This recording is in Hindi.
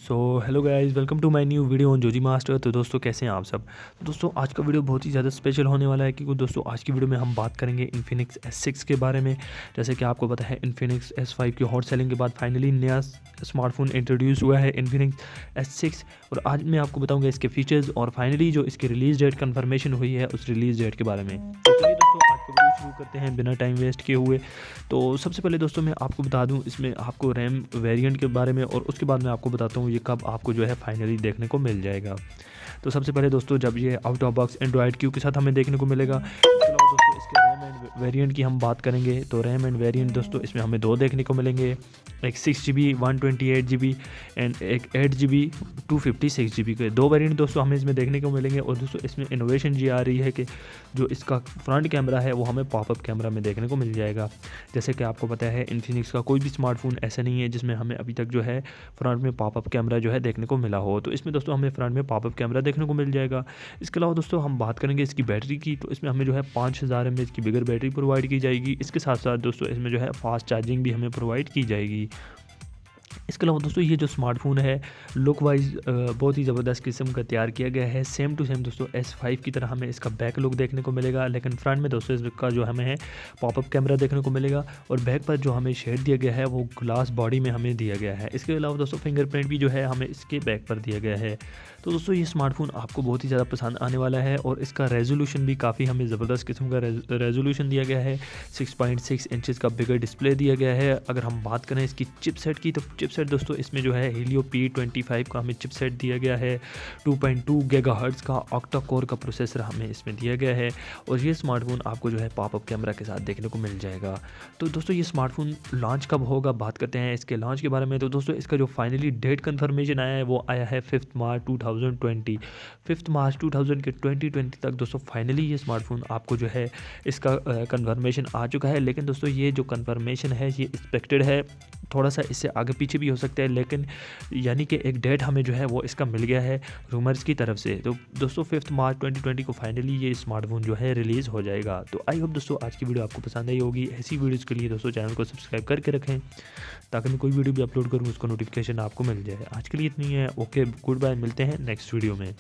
So hello guys, welcome to my new video on Joji master. तो दोस्तों कैसे हैं आप सब। तो दोस्तों आज का वीडियो बहुत ही ज़्यादा स्पेशल होने वाला है, क्योंकि दोस्तों आज की वीडियो में हम बात करेंगे इन्फिनिक्स S6 के बारे में। जैसे कि आपको पता है इन्फिनिक्स S5 की हॉट सेलिंग के बाद फाइनली नया स्मार्टफोन इंट्रोड्यूस हुआ है इन्फिनिक्स S6। और आज मैं आपको बताऊँगा इसके फीचर्स और फाइनली जो इसकी रिलीज़ डेट कन्फर्मेशन हुई है उस रिलीज़ डेट के बारे में। तो चलिए दोस्तों आज का वीडियो शुरू करते हैं बिना टाइम वेस्ट किए हुए। तो सबसे पहले दोस्तों मैं आपको बता दूं इसमें आपको रैम वेरिएंट के बारे में, और उसके बाद मैं आपको बताता हूं ये कब आपको जो है फाइनली देखने को मिल जाएगा। तो सबसे पहले दोस्तों जब ये out of box Android Q के साथ हमें देखने को मिलेगा। इसके अलावा दोस्तों इसके रैम एंड वेरिएंट की हम बात करेंगे तो रैम एंड वेरिएंट दोस्तों इसमें हमें दो देखने को मिलेंगे, एक 6GB 128GB एंड एक 8GB 256GB के दो वेरिएंट दोस्तों हमें इसमें देखने को मिलेंगे। और दोस्तों इसमें इनोवेशन ये आ रही है कि जो इसका फ्रंट कैमरा है वो हमें पॉपअप कैमरा में देखने को मिल जाएगा। जैसे कि आपको पता है इन्फिनिक्स का कोई भी स्मार्टफोन ऐसा नहीं है जिसमें हमें अभी तक जो है फ्रंट में पॉपअप कैमरा जो है देखने को मिला हो। तो इसमें दोस्तों हमें फ्रंट में पॉपअप कैमरा देखने को मिल जाएगा। इसके अलावा दोस्तों हम बात करेंगे इसकी बैटरी की, तो इसमें हमें जो है 5000 mAh की बिगर बैटरी प्रोवाइड की जाएगी। इसके साथ साथ दोस्तों इसमें जो है फास्ट चार्जिंग भी हमें प्रोवाइड की जाएगी। इसके अलावा दोस्तों ये जो स्मार्टफोन है लुक वाइज बहुत ही ज़बरदस्त किस्म का तैयार किया गया है। सेम टू सेम दोस्तों S5 की तरह हमें इसका बैक लुक देखने को मिलेगा, लेकिन फ्रंट में दोस्तों इसका जो हमें है पॉपअप कैमरा देखने को मिलेगा। और बैक पर जो हमें शेड दिया गया है वो ग्लास बॉडी में हमें दिया गया है। इसके अलावा दोस्तों फिंगरप्रिंट भी जो है हमें इसके बैक पर दिया गया है। तो दोस्तों ये स्मार्टफोन आपको बहुत ही ज़्यादा पसंद आने वाला है। और इसका रेजोल्यूशन भी काफ़ी हमें ज़बरदस्त किस्म का रेजोल्यूशन दिया गया है। 6.6 इंचज़ का बिगर डिस्प्ले दिया गया है। अगर हम बात करें इसकी चिपसेट की, तो चिपसेट दोस्तों इसमें जो है Helio P25 का हमें चिपसेट दिया गया है। 2.2 गीगाहर्ट्ज़ का ऑक्टा कोर का प्रोसेसर हमें इसमें दिया गया है। और ये स्मार्टफोन आपको जो है पॉपअप कैमरा के साथ देखने को मिल जाएगा। तो दोस्तों ये स्मार्टफोन लॉन्च कब होगा, बात करते हैं इसके लॉन्च के बारे में। तो दोस्तों इसका जो फाइनली डेट कन्फर्मेशन आया है वो आया है 5 मार्च 2020। 5 मार्च 2020 तक दोस्तों फाइनली ये स्मार्टफोन आपको जो है इसका कन्फर्मेशन आ चुका है। लेकिन दोस्तों ये जो कन्फर्मेशन है ये एक्सपेक्टेड है, थोड़ा सा इससे आगे पीछे भी हो सकता है, लेकिन यानी कि एक डेट हमें जो है वो इसका मिल गया है रूमर्स की तरफ से। तो दोस्तों 5 मार्च 2020 को फाइनली ये स्मार्टफोन जो है रिलीज़ हो जाएगा। तो आई होप दोस्तों आज की वीडियो आपको पसंद आई होगी। ऐसी वीडियोज़ के लिए दोस्तों चैनल को सब्सक्राइब करके रखें, ताकि मैं कोई वीडियो भी अपलोड करूँ उसको नोटिफिकेशन आपको मिल जाए। आज के लिए इतनी है। ओके, गुड बाय, मिलते हैं नेक्स्ट वीडियो में।